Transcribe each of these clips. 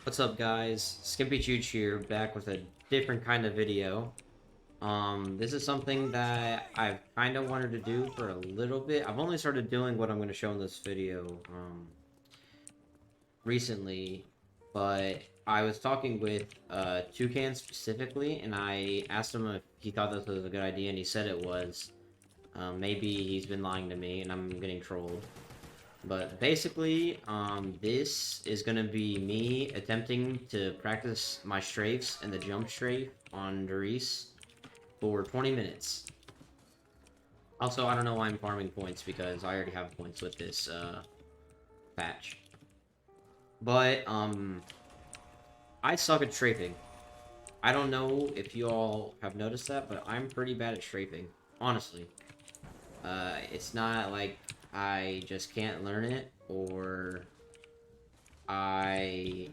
What's up, guys? Skimpy Chooch here, back with a different kind of video. This is something that I've kind of wanted to do for a little bit. I've only started doing what I'm going to show in this video, recently, but I was talking with, Toucan specifically, and I asked him if he thought this was a good idea, and he said it was. Maybe he's been lying to me, and I'm getting trolled. But basically, this is gonna be me attempting to practice my strafes and the jump strafe on Riese for 20 minutes. Also, I don't know why I'm farming points because I already have points with this patch. But I suck at strafing. I don't know if you all have noticed that, but I'm pretty bad at strafing, honestly. It's not like I just can't learn it or I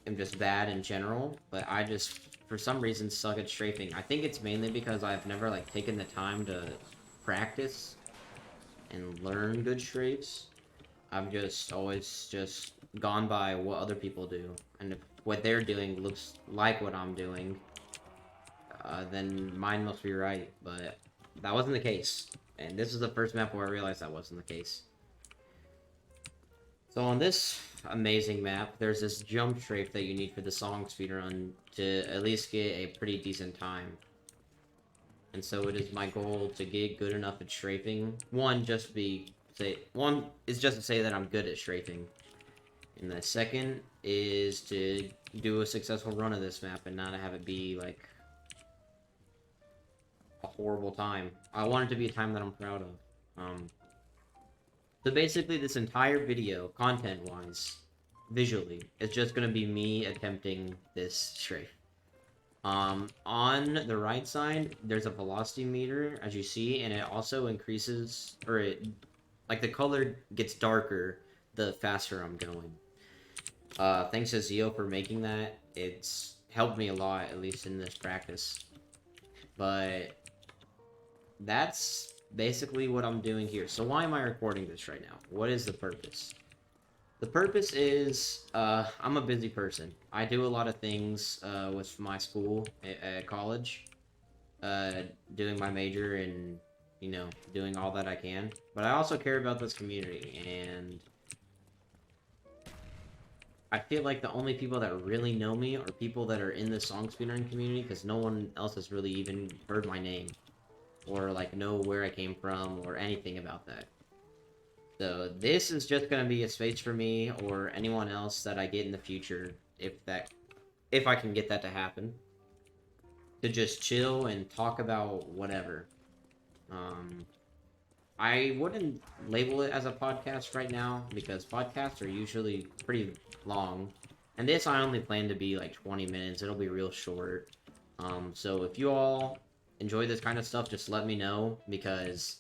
am just bad in general, but I just, for some reason, suck at strafing. I think it's mainly because I've never, like, taken the time to practice and learn good strafes. I've just always just gone by what other people do, and if what they're doing looks like what I'm doing, then mine must be right, but that wasn't the case. And this is the first map where I realized that wasn't the case. So on this amazing map, there's this jump strafe that you need for the song speedrun to at least get a pretty decent time. And so it is my goal to get good enough at strafing. One is just to say that I'm good at strafing. And the second is to do a successful run of this map and not have it be like a horrible time. I want it to be a time that I'm proud of. So basically, this entire video, content-wise, visually, is just gonna be me attempting this strafe. On the right side, there's a velocity meter, as you see, and it also increases, like, the color gets darker the faster I'm going. Thanks to Zio for making that. It's helped me a lot, at least in this practice. But that's basically what I'm doing here. So why am I recording this right now? What is the purpose? The purpose is, I'm a busy person. I do a lot of things, with my school at college, doing my major and, doing all that I can. But I also care about this community, and I feel like the only people that really know me are people that are in the song speedrun community, because no one else has really even heard my name, or, like, know where I came from, or anything about that. So this is just gonna be a space for me or anyone else that I get in the future, if I can get that to happen, to just chill and talk about whatever. Um, I wouldn't label it as a podcast right now because podcasts are usually pretty long, and this I only plan to be like 20 minutes. It'll be real short. So if you all enjoy this kind of stuff, just let me know because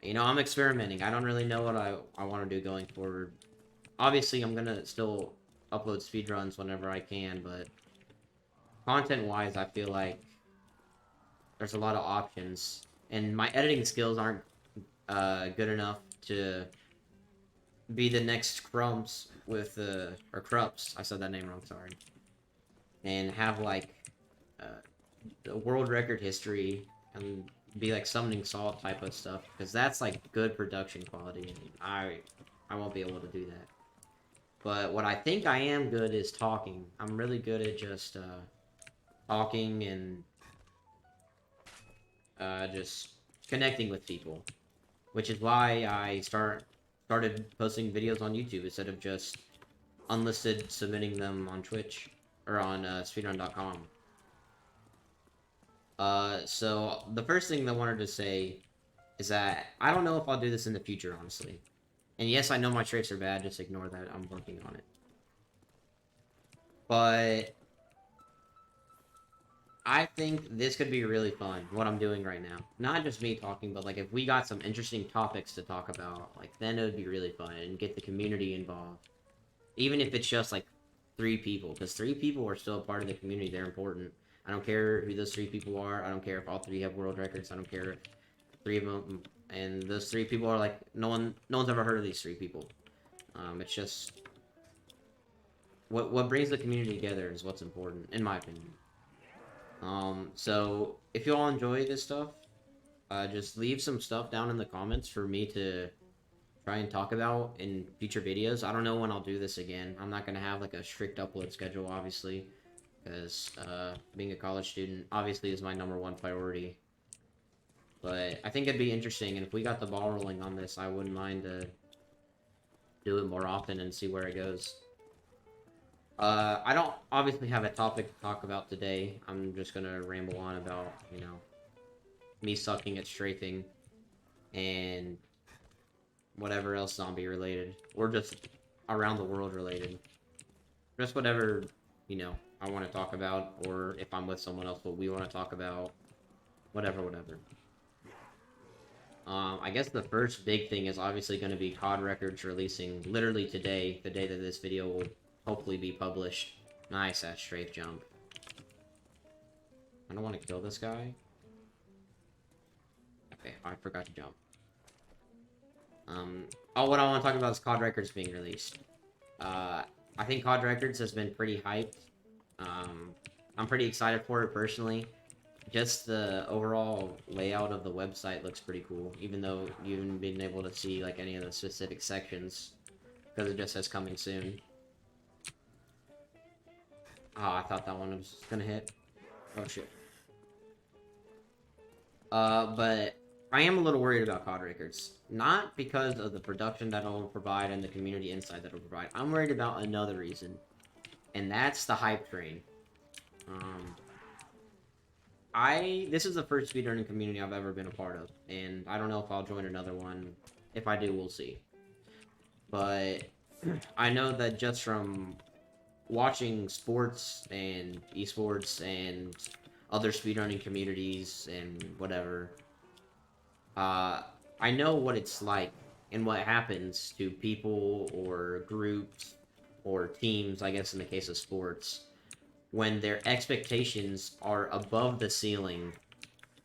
I'm experimenting. I don't really know what I want to do going forward. Obviously, I'm gonna still upload speedruns whenever I can, but content-wise, I feel like there's a lot of options, and my editing skills aren't good enough to be the next Crumps with or Krups. I said that name wrong. Sorry. And have like the world record history and be like summoning salt type of stuff because that's like good production quality, and I won't be able to do that. But what I think I am good is talking. I'm really good at just talking and just connecting with people, which is why I started posting videos on YouTube instead of just unlisted submitting them on Twitch or on speedrun.com. So the first thing I wanted to say is that I don't know if I'll do this in the future, honestly. And yes, I know my traits are bad, just ignore that, I'm working on it. But I think this could be really fun, what I'm doing right now. Not just me talking, but like if we got some interesting topics to talk about, like then it would be really fun and get the community involved. Even if it's just like 3 people, because 3 people are still a part of the community, they're important. I don't care who those 3 people are, I don't care if all 3 have world records, I don't care if 3 of them, and those 3 people are like, no one's ever heard of these 3 people. It's just what brings the community together is what's important, in my opinion. So if you all enjoy this stuff, just leave some stuff down in the comments for me to try and talk about in future videos. I don't know when I'll do this again. I'm not gonna have like a strict upload schedule, obviously, because being a college student obviously is my #1 priority. But I think it'd be interesting, and if we got the ball rolling on this, I wouldn't mind to do it more often and see where it goes. I don't obviously have a topic to talk about today. I'm just gonna ramble on about, me sucking at strafing and whatever else zombie related, or just around the world related. Just whatever, I want to talk about, or if I'm with someone else, what we want to talk about. Whatever. I guess the first big thing is obviously going to be Codrecords releasing literally today, the day that this video will hopefully be published. Nice, that strafe jump. I don't want to kill this guy. Okay, I forgot to jump. What I want to talk about is Codrecords being released. I think Codrecords has been pretty hyped. I'm pretty excited for it personally. Just the overall layout of the website looks pretty cool, even though you haven't been able to see like any of the specific sections, because it just says coming soon. Oh, I thought that one was gonna hit. Oh shit. But I am a little worried about Codrecords. Not because of the production that it'll provide and the community insight that it'll provide. I'm worried about another reason, and that's the hype train. This is the first speedrunning community I've ever been a part of, and I don't know if I'll join another one. If I do, we'll see. But I know that just from watching sports and esports and other speedrunning communities and whatever, I know what it's like and what happens to people or groups or teams, I guess in the case of sports, when their expectations are above the ceiling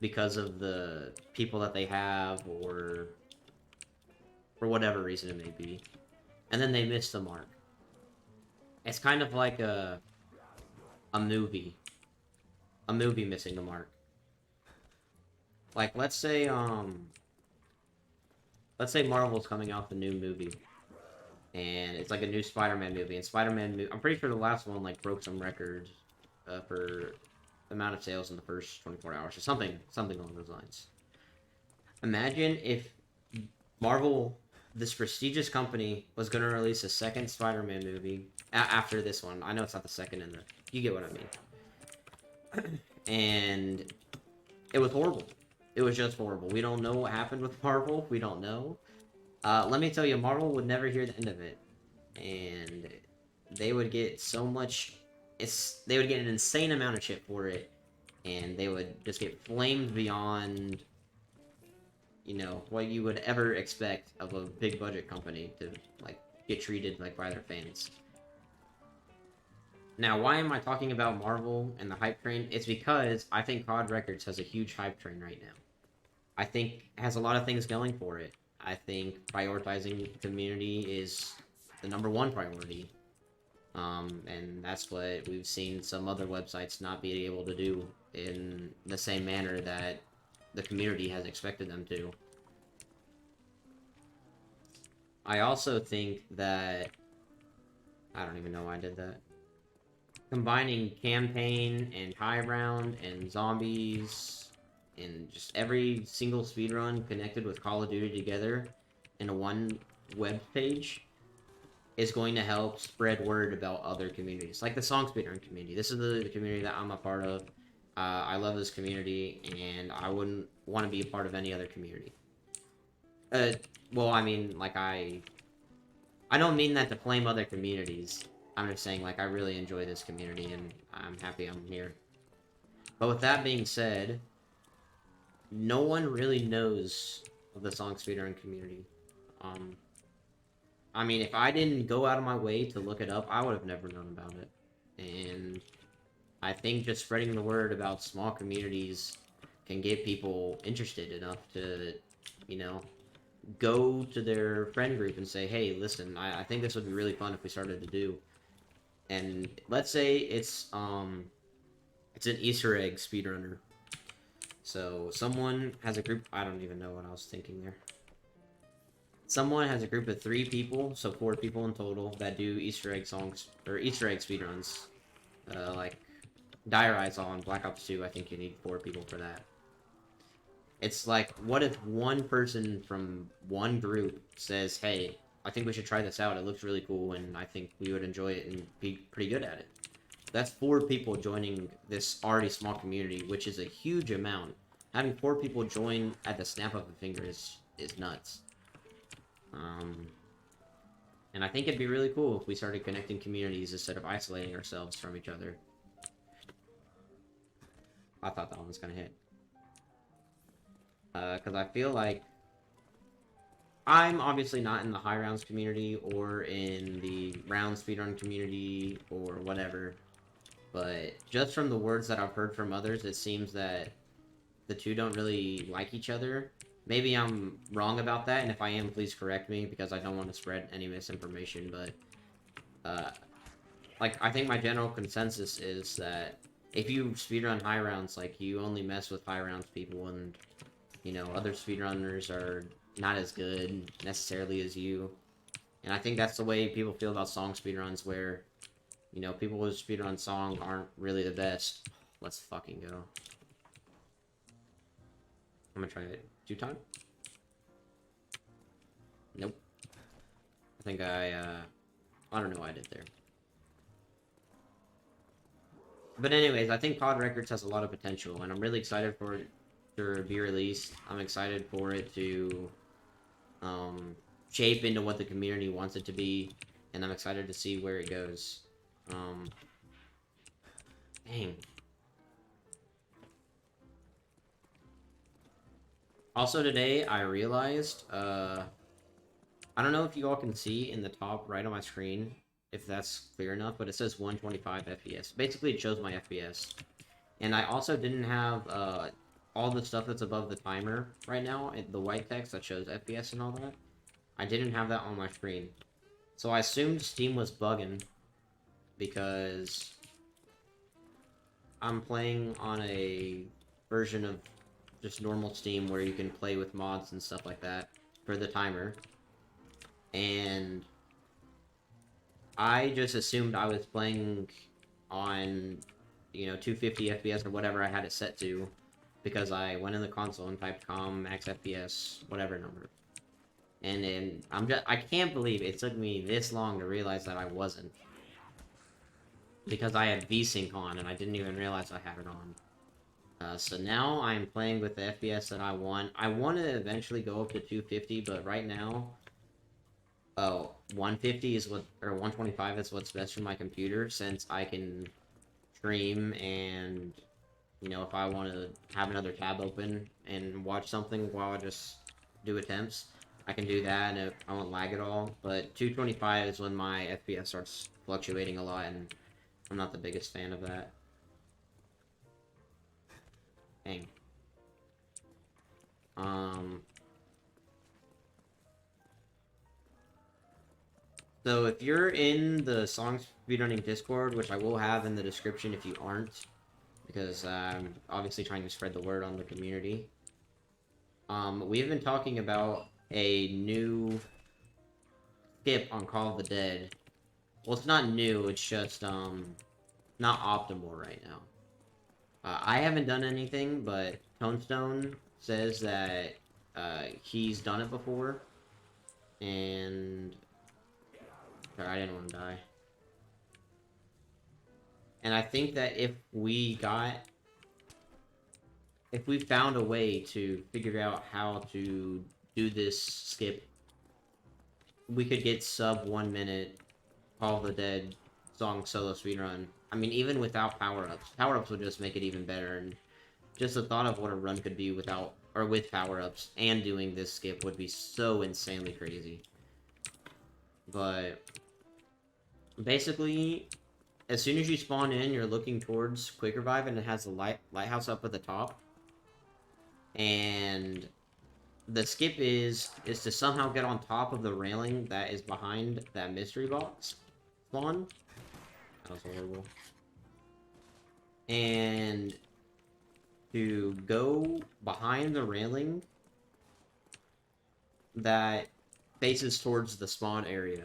because of the people that they have or for whatever reason it may be, and then they miss the mark. It's kind of like a movie missing the mark. Like let's say Marvel's coming out with a new movie, and it's like a new Spider-Man movie, and I'm pretty sure the last one like broke some records for the amount of sales in the first 24 hours or something along those lines. Imagine if Marvel, this prestigious company, was going to release a second Spider-Man movie after this one. I know it's not the second in the... You get what I mean. And it was horrible. It was just horrible. We don't know what happened with Marvel. We don't know. Let me tell you, Marvel would never hear the end of it. And they would get so much... They would get an insane amount of shit for it. And they would just get flamed beyond... what you would ever expect of a big budget company to, like, get treated, like, by their fans. Now, why am I talking about Marvel and the hype train? It's because I think Codrecords has a huge hype train right now. I think it has a lot of things going for it. I think prioritizing the community is the #1 priority. And that's what we've seen some other websites not be able to do in the same manner that the community has expected them to. I also think that... I don't even know why I did that. Combining campaign and high round and zombies and just every single speedrun connected with Call of Duty together in a one web page is going to help spread word about other communities, like the song speedrun community. This is the community that I'm a part of. I love this community, and I wouldn't want to be a part of any other community. Well, I mean, like, I don't mean that to flame other communities. I'm just saying, like, I really enjoy this community, and I'm happy I'm here. But with that being said, no one really knows of the song speedrun community. I mean, if I didn't go out of my way to look it up, I would have never known about it. And I think just spreading the word about small communities can get people interested enough to, go to their friend group and say, hey, listen, I think this would be really fun if we started to do. And let's say it's an Easter egg speedrunner. So someone has a group. I don't even know what I was thinking there. Someone has a group of 3 people, so 4 people in total, that do Easter egg songs or Easter egg speedruns. Like Dire Eyes on Black Ops 2, I think you need 4 people for that. It's like, what if one person from one group says, hey, I think we should try this out. It looks really cool, and I think we would enjoy it and be pretty good at it. That's 4 people joining this already small community, which is a huge amount. Having 4 people join at the snap of a finger is nuts. And I think it'd be really cool if we started connecting communities instead of isolating ourselves from each other. I thought that one was gonna hit. Because I feel like I'm obviously not in the high rounds community or in the round speedrun community or whatever, but just from the words that I've heard from others, it seems that the two don't really like each other. Maybe I'm wrong about that, and if I am, please correct me, because I don't want to spread any misinformation, but, like, I think my general consensus is that if you speedrun high rounds, like, you only mess with high rounds people, and, you know, other speedrunners are not as good, necessarily, as you. And I think that's the way people feel about song speedruns, where, you know, people who speedrun song aren't really the best. Let's fucking go. I'm gonna try it 2 times. Nope. I think I don't know what I did there. But anyways, I think Codrecords has a lot of potential, and I'm really excited for it to be released. I'm excited for it to shape into what the community wants it to be, and I'm excited to see where it goes. Dang. Also today, I realized, I don't know if you all can see in the top right on my screen, if that's clear enough, but it says 125 FPS. Basically, it shows my FPS. And I also didn't have, all the stuff that's above the timer right now, the white text that shows FPS and all that. I didn't have that on my screen. So I assumed Steam was bugging, because I'm playing on a version of just normal Steam where you can play with mods and stuff like that for the timer. And I just assumed I was playing on, you know, 250 FPS or whatever I had it set to, because I went in the console and typed max FPS, whatever number. And then I can't believe it took me this long to realize that I wasn't. Because I had VSync on and I didn't even realize I had it on. So now I'm playing with the FPS that I want. I want to eventually go up to 250, but right now, 150 is what, or 125 is what's best for my computer, since I can stream and, you know, if I want to have another tab open and watch something while I just do attempts, I can do that and I won't lag at all. But 225 is when my FPS starts fluctuating a lot, and I'm not the biggest fan of that. Dang. So if you're in the Song Speedrunning Discord, which I will have in the description if you aren't, because I'm obviously trying to spread the word on the community. We have been talking about a new skip on Call of the Dead. Well, it's not new, it's just, not optimal right now. I haven't done anything, but Tonestone says that, he's done it before, and... Sorry, I didn't want to die. And I think that if we found a way to figure out how to do this skip, we could get sub 1 minute Call of the Dead song solo speedrun. I mean, even without power-ups. Power-ups would just make it even better, and just the thought of what a run could be without, or with power-ups, and doing this skip would be so insanely crazy. But basically, as soon as you spawn in, you're looking towards Quick Revive, and it has the lighthouse up at the top. And the skip is to somehow get on top of the railing that is behind that mystery box spawn. That was horrible. And to go behind the railing that faces towards the spawn area.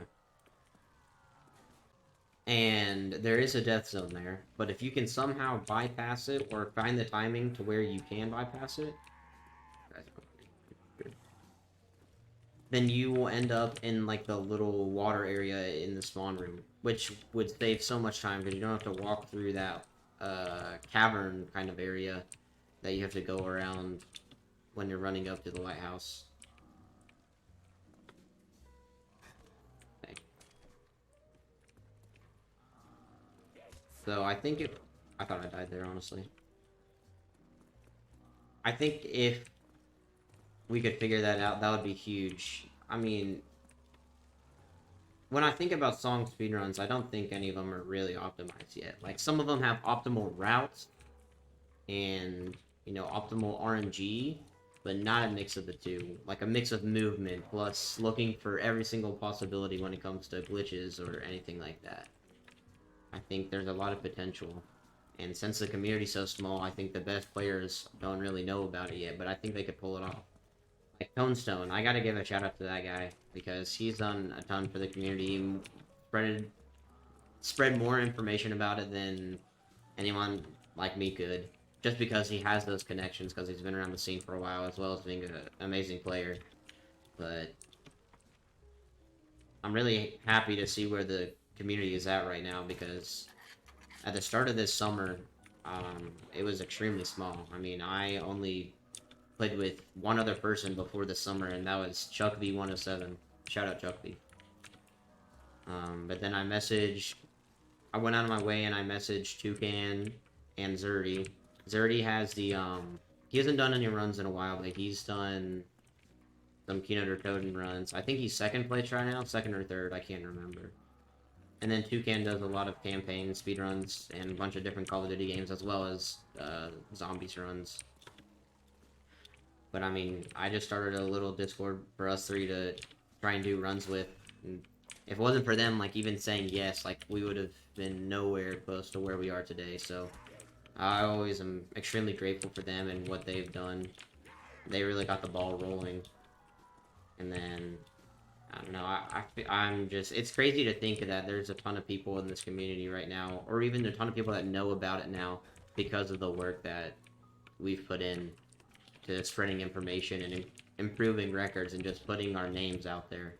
And there is a death zone there, but if you can somehow bypass it or find the timing to where you can bypass it, then you will end up in like the little water area in the spawn room, which would save so much time because you don't have to walk through that cavern kind of area that you have to go around when you're running up to the lighthouse. Okay. So I think if I thought I died there, honestly. I think if we could figure that out, that would be huge. I mean, when I think about song speedruns, I don't think any of them are really optimized yet. Like, some of them have optimal routes and, you know, optimal RNG, but not a mix of the two. Like, a mix of movement plus looking for every single possibility when it comes to glitches or anything like that. I think there's a lot of potential. And since the community's so small, I think the best players don't really know about it yet, but I think they could pull it off. Like Tombstone, I gotta give a shout out to that guy because he's done a ton for the community, spread more information about it than anyone like me could. Just because he has those connections, because he's been around the scene for a while, as well as being an amazing player. But I'm really happy to see where the community is at right now because at the start of this summer, it was extremely small. I mean, I only played with one other person before the summer, and that was Chuck V107. Shout out Chuck V. But then I went out of my way and I messaged Toucan and Zerdy. Zerdy has the, he hasn't done any runs in a while, but he's done some Keynote or Coden runs. I think he's second place right now, second or third, I can't remember. And then Toucan does a lot of campaign speedruns and a bunch of different Call of Duty games, as well as zombies runs. But I mean, I just started a little Discord for us three to try and do runs with. And if it wasn't for them, like, even saying yes, like, we would have been nowhere close to where we are today. So I always am extremely grateful for them and what they've done. They really got the ball rolling. And then, I don't know, I'm just, it's crazy to think that there's a ton of people in this community right now, or even a ton of people that know about it now because of the work that we've put in to spreading information and improving records and just putting our names out there.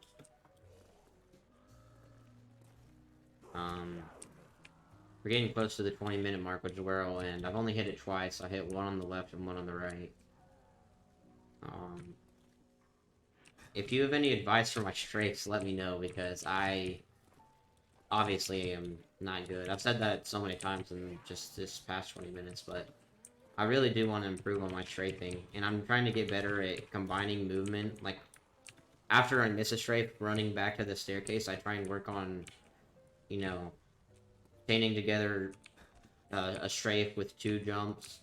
We're getting close to the 20-minute mark, which is where I'll end. I've only hit it twice. I hit one on the left and one on the right. If you have any advice for my strafes, let me know, because I obviously am not good. I've said that so many times in just this past 20 minutes, but I really do want to improve on my strafing, and I'm trying to get better at combining movement. Like, after I miss a strafe, running back to the staircase, I try and work on, you know, chaining together a strafe with 2 jumps.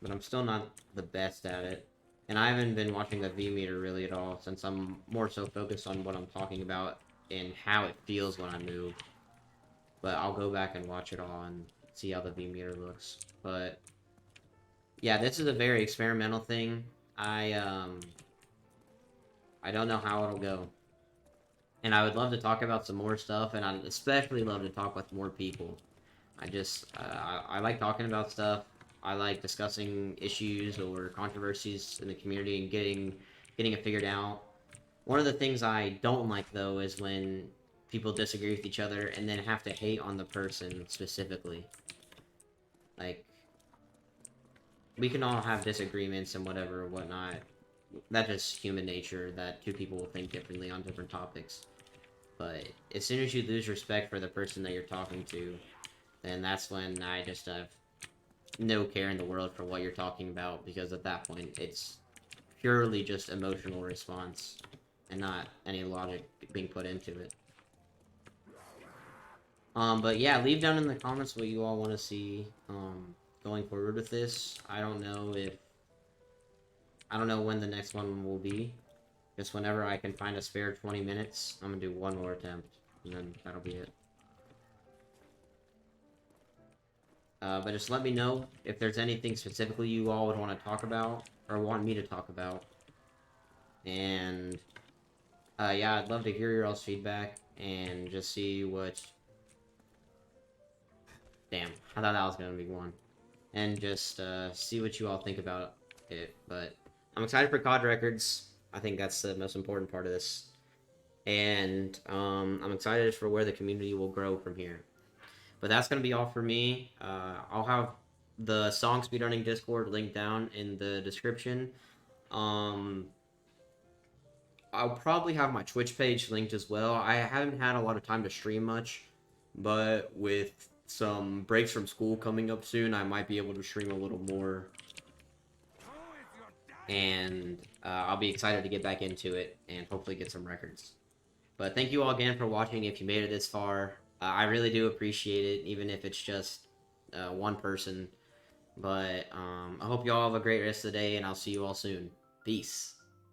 But I'm still not the best at it. And I haven't been watching the V-meter really at all, since I'm more so focused on what I'm talking about and how it feels when I move. But I'll go back and watch it all and see how the V-meter looks. But yeah, this is a very experimental thing. I don't know how it'll go. And I would love to talk about some more stuff, and I'd especially love to talk with more people. I like talking about stuff. I like discussing issues or controversies in the community and getting it figured out. One of the things I don't like, though, is when people disagree with each other and then have to hate on the person specifically. Like, we can all have disagreements and whatever, whatnot. That's just human nature, that two people will think differently on different topics. But as soon as you lose respect for the person that you're talking to, then that's when I just have no care in the world for what you're talking about, because at that point, it's purely just emotional response and not any logic being put into it. But yeah, leave down in the comments what you all want to see going forward with this. I don't know when the next one will be. Just whenever I can find a spare 20 minutes, I'm gonna do one more attempt. and then that'll be it. But just let me know if there's anything specifically you all would want to talk about, or want me to talk about. And, yeah, I'd love to hear your all's feedback, and just see what... Damn, I thought that was gonna be one. And just, see what you all think about it. But I'm excited for Codrecords. I think that's the most important part of this. And, I'm excited for where the community will grow from here. But that's going to be all for me. I'll have the Song Speedrunning Discord linked down in the description. Um, I'll probably have my Twitch page linked as well. I haven't had a lot of time to stream much, but with some breaks from school coming up soon, I might be able to stream a little more. And I'll be excited to get back into it and hopefully get some records. But thank you all again for watching if you made it this far. I really do appreciate it, even if it's just one person. But I hope you all have a great rest of the day, and I'll see you all soon. Peace.